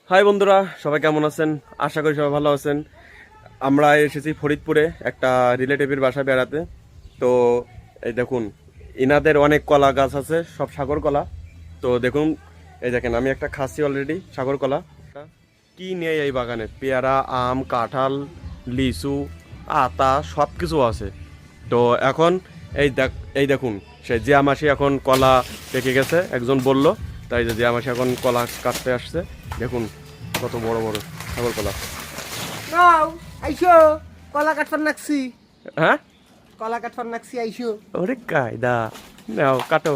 High বন্ধুরা, সবাই কেমন আছেন? আশা করি সবাই ভালো আছেন। আমরা এসেছি ফরিদপুরে একটা রিলেটিভের বাসায় বেড়াতে। তো এই দেখুন, ইনাদের অনেক কলা গাছ আছে, সব সাগর কলা। তো দেখুন, এই দেখেন আমি একটা খাচ্ছি অলরেডি সাগর কলা। কি নেই এই বাগানে? পেয়ারা, আম, কাঁঠাল, লিচু, আতা সব কিছু আছে। তো এখন এই দেখুন, সে জিয়া মাসি এখন কলা পেকে গেছে, একজন বলল। তাই যে জিয়া মাসি এখন কলা কাটতে আসছে। দেখুন কত বড় বড় সাগর কলা। নাও আইসো কলা কাটফার নাকছি হ্যাঁ, কলা কাটফার নাকছি আইসো ওরে কায়দা, নাও কাটো।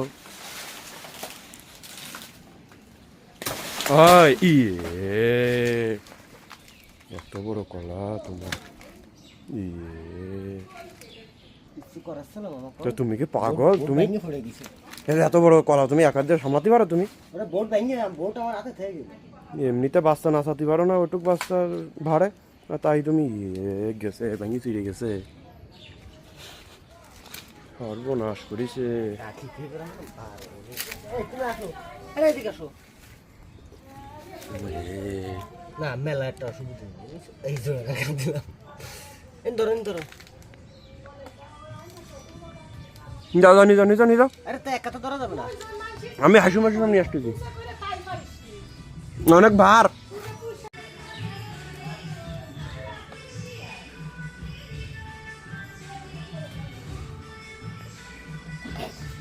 হয় ইয়ে, এত বড় কলা তোমার! ইয়ে, কিছু করাচ্ছে না মামা তো তুমি কি পাগল? তুমি ভেঙে পড়ে গেছে এত বড় কলা তুমি একা দিয়ে সামলাতে পারো? তুমি ওরা বোট ভেঙে বোট আমার হাতে থেকে গেল এমনিতে বাচ্চা নাচাতে পারো না? ওটুক বাচ্চা ভাড়ে, আর তাই তুমি গেছে ভেঙে চিড়ে গেছে। সর্বনাশ করেছে। রাখি ঠিক রাখো এই তুমি আসো আরে এদিকে আসো না মেলা একটা অসুবিধা নেই এই জোড়া কাকা দিলাম ধরো যাও যাও, নিয়ে যাও, নিয়ে যাও। আরে তো একা তো ধরা যাবে না আমি হাসু মাসু নিয়ে আসতেছি, অনেক ভার।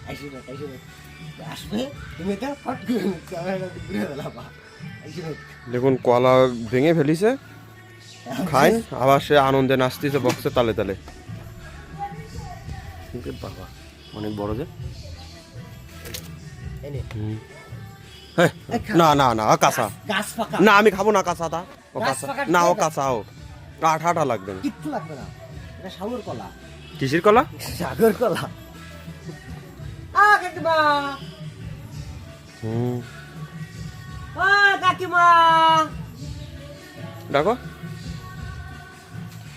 আইসো আসবে তুমি এটা ফট করে ক্যামেরাটা ঘুরে দিলাম আইসো দেখুন কলা ভেঙে ফেলিছে, খাই আবার সে আনন্দে নাচতেছে বক্সে তালে তালে। বাবা অনেক বড় যে। এনে হ্যাঁ, না না না, কাঁচা গাছ পাকা না, আমি খাবো না কাঁচাটা। ও গাছ কাঁচা পাকা না, ও ঠিক আছে। কাঁচা, ও আঠা আঠা লাগবে না। কিচ্ছু লাগবে না এটা সাগর কলা কিসের কলা? সাগর কলা কাকিমা হুম, কাকিমা দেখো